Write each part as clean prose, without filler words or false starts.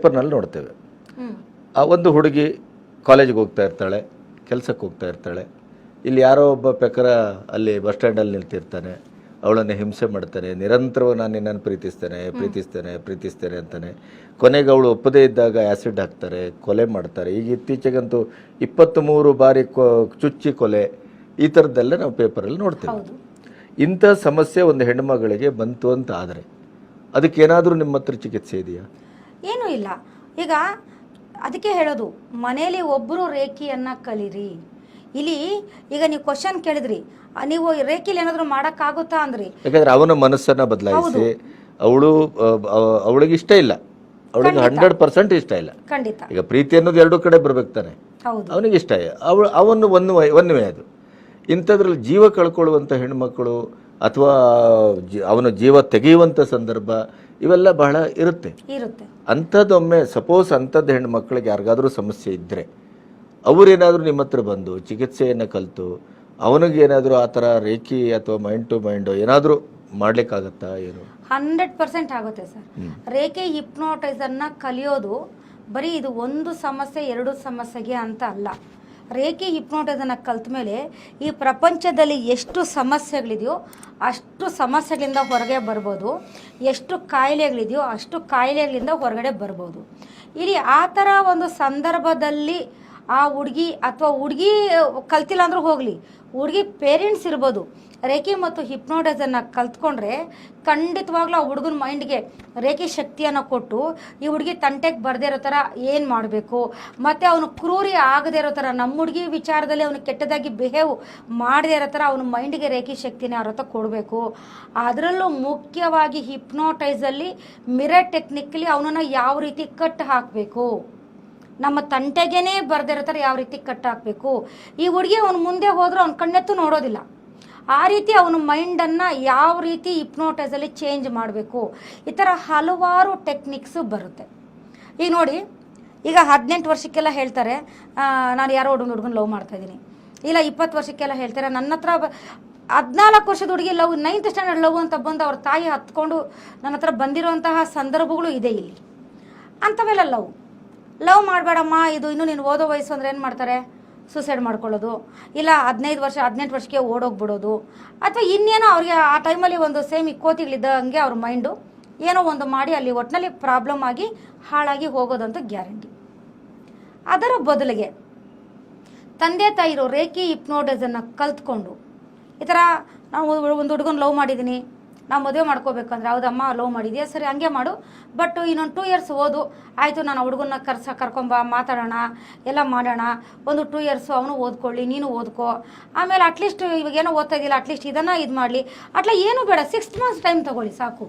ಪೇಪರ್ನಲ್ಲಿ ನೋಡ್ತೇವೆ. ಆ ಒಂದು ಹುಡುಗಿ ಕಾಲೇಜಿಗೆ ಹೋಗ್ತಾ ಇರ್ತಾಳೆ, ಕೆಲಸಕ್ಕೆ ಹೋಗ್ತಾ ಇರ್ತಾಳೆ. ಇಲ್ಲಿ ಯಾರೋ ಒಬ್ಬ ಪೆಕರ ಅಲ್ಲಿ ಬಸ್ ಸ್ಟ್ಯಾಂಡಲ್ಲಿ ನಿಲ್ತಿರ್ತಾನೆ, ಅವಳನ್ನು ಹಿಂಸೆ ಮಾಡ್ತಾನೆ, ನಿರಂತರವಾಗಿ ನಾನು ನಿನ್ನನ್ನು ಪ್ರೀತಿಸ್ತೇನೆ ಪ್ರೀತಿಸ್ತೇನೆ ಪ್ರೀತಿಸ್ತೇನೆ ಅಂತಾನೆ. ಕೊನೆಗೆ ಅವಳು ಒಪ್ಪದೇ ಇದ್ದಾಗ ಆ್ಯಸಿಡ್ ಹಾಕ್ತಾರೆ, ಕೊಲೆ ಮಾಡ್ತಾರೆ. ಈಗ ಇತ್ತೀಚೆಗಂತೂ 23 ಬಾರಿ ಚುಚ್ಚಿ ಕೊಲೆ, ಈ ಥರದ್ದೆಲ್ಲ ನಾವು ಪೇಪರಲ್ಲಿ ನೋಡ್ತೇವೆ. ಇಂಥ ಸಮಸ್ಯೆ ಒಂದು ಹೆಣ್ಣುಮಗಳಿಗೆ ಬಂತು ಅಂತ ಆದರೆ ಅದಕ್ಕೇನಾದರೂ ನಿಮ್ಮ ಹತ್ರ ಚಿಕಿತ್ಸೆ ಇದೆಯಾ? ಏನೂ ಇಲ್ಲ. ಈಗ ಅದಕ್ಕೆ ಹೇಳೋದು, ಮನೇಲಿ ಒಬ್ಬರು ರೇಖೆಯನ್ನು ಕಲೀರಿ. ಇಲ್ಲಿ ಈಗ ನೀವು ಕ್ವಶನ್ ಕೇಳಿದ್ರಿ, ನೀವು ರೇಖೆಲಿ ಏನಾದರೂ ಮಾಡೋಕ್ಕಾಗುತ್ತಾ ಅಂದ್ರಿ. ಯಾಕಂದ್ರೆ ಅವನ ಮನಸ್ಸನ್ನು ಬದಲಾಯಿಸಿ ಅವಳಿಗೆ ಇಷ್ಟ ಇಲ್ಲ, ಅವಳಿಗೆ 100% ಇಷ್ಟ ಇಲ್ಲ. ಖಂಡಿತ. ಈಗ ಪ್ರೀತಿ ಅನ್ನೋದು ಎರಡೂ ಕಡೆ ಬರ್ಬೇಕು ತಾನೆ. ಅವನಿಗೆ ಇಷ್ಟ ಇಲ್ಲ, ಅವನು ಒಂದೇ ಅದು. ಇಂಥದ್ರಲ್ಲಿ ಜೀವ ಕಳ್ಕೊಳ್ಳುವಂಥ ಹೆಣ್ಮಕ್ಳು ಅಥವಾ ಅವನ ಜೀವ ತೆಗೆಯುವಂಥ ಸಂದರ್ಭ ಇವೆಲ್ಲ ಬಹಳ ಇರುತ್ತೆ. ಅಂಥದ್ದೊಮ್ಮೆ ಸಪೋಸ್ ಅಂಥದ್ದು ಹೆಣ್ಮಕ್ಳಿಗೆ ಯಾರಿಗಾದ್ರೂ ಸಮಸ್ಯೆ ಇದ್ದರೆ ಅವರೇನಾದರೂ ನಿಮ್ಮ ಹತ್ರ ಬಂದು ಚಿಕಿತ್ಸೆಯನ್ನು ಕಲಿತು ಅವನಿಗೇನಾದರೂ ಆ ಥರ ರೇಖಿ ಅಥವಾ ಮೈಂಡ್ ಟು ಮೈಂಡ್ ಏನಾದರೂ ಮಾಡ್ಲಿಕ್ಕಾಗತ್ತಾ? ಏನು 100% ಆಗುತ್ತೆ ಸರ್. ರೇಖೆ ಹಿಪ್ನೋಟೈಸರ್ನ ಕಲಿಯೋದು ಬರೀ ಇದು ಒಂದು ಸಮಸ್ಯೆ ಎರಡು ಸಮಸ್ಯೆಗೆ ಅಂತ ಅಲ್ಲ. ರೇಖೆ ಹಿಪ್ನೋಟೈಸರ್ನ ಕಲ್ತ ಮೇಲೆ ಈ ಪ್ರಪಂಚದಲ್ಲಿ ಎಷ್ಟು ಸಮಸ್ಯೆಗಳಿದೆಯೋ ಅಷ್ಟು ಸಮಸ್ಯೆಗಳಿಂದ ಹೊರಗೆ ಬರ್ಬೋದು, ಎಷ್ಟು ಕಾಯಿಲೆಗಳಿದೆಯೋ ಅಷ್ಟು ಕಾಯಿಲೆಗಳಿಂದ ಹೊರಗಡೆ ಬರ್ಬೋದು. ಇಲ್ಲಿ ಆ ಥರ ಒಂದು ಸಂದರ್ಭದಲ್ಲಿ ಆ ಹುಡುಗಿ ಅಥವಾ ಹುಡುಗಿ ಕಲ್ತಿಲ್ಲ ಅಂದ್ರೂ ಹೋಗಲಿ, ಹುಡುಗಿ ಪೇರೆಂಟ್ಸ್ ಇರ್ಬೋದು, ರೇಖೆ ಮತ್ತು ಹಿಪ್ನೋಟೈಸರ್ನ ಕಲ್ತ್ಕೊಂಡ್ರೆ ಖಂಡಿತವಾಗ್ಲೂ ಆ ಹುಡುಗನ ಮೈಂಡ್ಗೆ ರೇಖೆ ಶಕ್ತಿಯನ್ನು ಕೊಟ್ಟು ಈ ಹುಡುಗಿ ತಂಟೆಗೆ ಬರದೇ ಇರೋ ಥರ ಏನು ಮಾಡಬೇಕು, ಮತ್ತು ಅವನು ಕ್ರೂರಿ ಆಗದೇ ಇರೋ ಥರ, ನಮ್ಮ ಹುಡುಗಿ ವಿಚಾರದಲ್ಲಿ ಅವನು ಕೆಟ್ಟದಾಗಿ ಬಿಹೇವ್ ಮಾಡದೇ ಇರೋ ಥರ ಅವನ ಮೈಂಡ್ಗೆ ರೇಖೆ ಶಕ್ತಿನ ಅವ್ರ ಹತ್ರ ಕೊಡಬೇಕು. ಅದರಲ್ಲೂ ಮುಖ್ಯವಾಗಿ ಹಿಪ್ನೋಟೈಸಲ್ಲಿ ಮಿರರ್ ಟೆಕ್ನಿಕಲಿ ಅವನನ್ನು ಯಾವ ರೀತಿ ಕಟ್ ಹಾಕಬೇಕು, ನಮ್ಮ ತಂಟೆಗೇನೆ ಬರದೇ ಇರೋ ಥರ ಯಾವ ರೀತಿ ಕಟ್ ಹಾಕಬೇಕು. ಈ ಹುಡುಗಿ ಅವನು ಮುಂದೆ ಹೋದರೂ ಅವ್ನ ಕಣ್ಣೆತ್ತು ನೋಡೋದಿಲ್ಲ. ಆ ರೀತಿ ಅವನ ಮೈಂಡನ್ನು ಯಾವ ರೀತಿ ಹಿಪ್ನೋಟೈಸಲ್ಲಿ ಚೇಂಜ್ ಮಾಡಬೇಕು, ಈ ಥರ ಹಲವಾರು ಟೆಕ್ನಿಕ್ಸು ಬರುತ್ತೆ. ಈಗ ನೋಡಿ, ಈಗ 18 ವರ್ಷಕ್ಕೆಲ್ಲ ಹೇಳ್ತಾರೆ ನಾನು ಯಾರೋ ಹುಡುಗನ ಲವ್ ಮಾಡ್ತಾಯಿದ್ದೀನಿ, ಇಲ್ಲ 20 ವರ್ಷಕ್ಕೆಲ್ಲ ಹೇಳ್ತಾರೆ ನನ್ನ ಹತ್ರ 14 ವರ್ಷದ ಹುಡುಗಿ ಲವ್ 9th ಸ್ಟ್ಯಾಂಡರ್ಡ್ ಲವ್ ಅಂತ ಬಂದು ಅವ್ರ ತಾಯಿ ಹತ್ಕೊಂಡು ನನ್ನ ಹತ್ರ ಬಂದಿರೋಂತಹ ಸಂದರ್ಭಗಳು ಇದೆ. ಇಲ್ಲಿ ಅಂಥವೆಲ್ಲ ಲವ್ ಮಾಡಬೇಡಮ್ಮ, ಇದು ಇನ್ನೂ ನೀನು ಓದೋ ವಯಸ್ಸು ಅಂದರೆ ಏನು ಮಾಡ್ತಾರೆ, ಸೂಸೈಡ್ ಮಾಡ್ಕೊಳ್ಳೋದು, ಇಲ್ಲ 18 ವರ್ಷಕ್ಕೆ ಓಡೋಗ್ಬಿಡೋದು, ಅಥವಾ ಇನ್ನೇನೋ ಅವ್ರಿಗೆ ಆ ಟೈಮಲ್ಲಿ ಒಂದು ಸೇಮ್ ಕೋತಿಗಳಿದ್ದಂಗೆ ಅವ್ರ ಮೈಂಡು ಏನೋ ಒಂದು ಮಾಡಿ ಅಲ್ಲಿ ಒಟ್ಟಿನಲ್ಲಿ ಪ್ರಾಬ್ಲಮ್ ಆಗಿ ಹಾಳಾಗಿ ಹೋಗೋದಂತೂ ಗ್ಯಾರಂಟಿ. ಅದರ ಬದಲಿಗೆ ತಂದೆ ತಾಯಿರು ರೇಖೆ ಹಿಪ್ನೋಟೈಸರ್ನ ಕಲ್ತ್ಕೊಂಡು ಈ ಥರ ನಾವು ಒಂದು ಹುಡುಗನ ಲವ್ ಮಾಡಿದ್ದೀನಿ, ನಾವು ಮದುವೆ ಮಾಡ್ಕೋಬೇಕಂದ್ರೆ ಹೌದಮ್ಮ ಲವ್ ಮಾಡಿದ್ಯಾ, ಸರಿ ಹಂಗೆ ಮಾಡು, ಬಟ್ ಇನ್ನೊಂದು 2 years ಓದು, ಆಯಿತು ನಾನು ಹುಡುಗನ್ನ ಕರ್ಕೊಂಬ ಮಾತಾಡೋಣ ಎಲ್ಲ ಮಾಡೋಣ, ಒಂದು 2 years ಅವನು ಓದ್ಕೊಳ್ಳಿ ನೀನು ಓದ್ಕೋ, ಆಮೇಲೆ ಅಟ್ಲೀಸ್ಟ್ ಇವಾಗ ಏನೋ ಓದ್ತಾ ಇದೆಯಲ್ಲ ಅಟ್ಲೀಸ್ಟ್ ಇದನ್ನು ಇದು ಮಾಡಲಿ, ಏನು ಬೇಡ 6 months ಟೈಮ್ ತೊಗೊಳ್ಳಿ ಸಾಕು,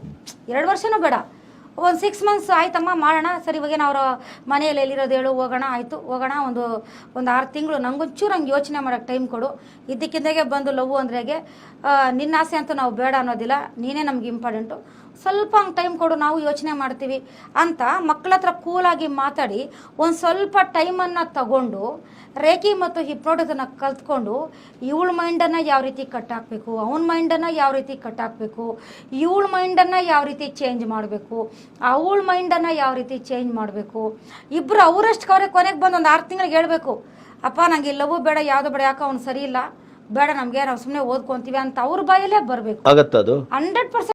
2 ವರ್ಷನೂ ಬೇಡ, ಒಂದು 6 months ಆಯ್ತಮ್ಮ ಮಾಡೋಣ, ಸರಿ ಇವಾಗೇನು ಅವರ ಮನೆಯಲ್ಲಿ ಎಲ್ಲಿರೋದು ಹೇಳು, ಹೋಗೋಣ, ಆಯಿತು ಹೋಗೋಣ, ಒಂದು 6 ತಿಂಗಳು ನಂಗೊಂಚೂರು ಹಂಗೆ ಯೋಚನೆ ಮಾಡೋಕ್ಕೆ ಟೈಮ್ ಕೊಡು, ಇದ್ದಕ್ಕಿದ್ದಾಗೆ ಬಂದು ಲವ್ ಅಂದ್ರೆ ಹೇಗೆ, ನಿನ್ನ ಆಸೆ ಅಂತೂ ನಾವು ಬೇಡ ಅನ್ನೋದಿಲ್ಲ, ನೀನೇ ನಮ್ಗೆ ಇಂಪಾರ್ಟೆಂಟು, ಸ್ವಲ್ಪ ಹಂಗೆ ಟೈಮ್ ಕೊಡು ನಾವು ಯೋಚನೆ ಮಾಡ್ತೀವಿ ಅಂತ ಮಕ್ಕಳ ಹತ್ರ ಕೂಲಾಗಿ ಮಾತಾಡಿ ಒಂದು ಸ್ವಲ್ಪ ಟೈಮನ್ನು ತಗೊಂಡು ರೇಖೆ ಮತ್ತು ಹಿಪ್ನೋಟಿಸನ್ನ ಕಲ್ತ್ಕೊಂಡು ಇವಳ ಮೈಂಡನ್ನು ಯಾವ ರೀತಿ ಕಟ್ ಹಾಕಬೇಕು, ಅವನ ಮೈಂಡನ್ನು ಯಾವ ರೀತಿ ಕಟ್ ಹಾಕಬೇಕು, ಇವಳ ಮೈಂಡನ್ನು ಯಾವ ರೀತಿ ಚೇಂಜ್ ಮಾಡಬೇಕು, ಅವಳ ಮೈಂಡನ್ನು ಯಾವ ರೀತಿ ಚೇಂಜ್ ಮಾಡಬೇಕು, ಇಬ್ಬರು ಅವರಷ್ಟು ಕೊನೆಗೆ ಬಂದು ಒಂದು 6 ತಿಂಗಳಿಗೆ ಹೇಳಬೇಕು, ಅಪ್ಪ ನಂಗೆ ಇಲ್ಲವೂ ಬೇಡ ಯಾವುದು ಬೇಡ, ಯಾಕೆ ಅವ್ನು ಸರಿ ಇಲ್ಲ ಬೇಡ, ನಮಗೆ ನಾವು ಸುಮ್ಮನೆ ಓದ್ಕೊತೀವಿ ಅಂತ ಅವ್ರ ಬಾಯಲ್ಲೇ ಬರಬೇಕು. 100%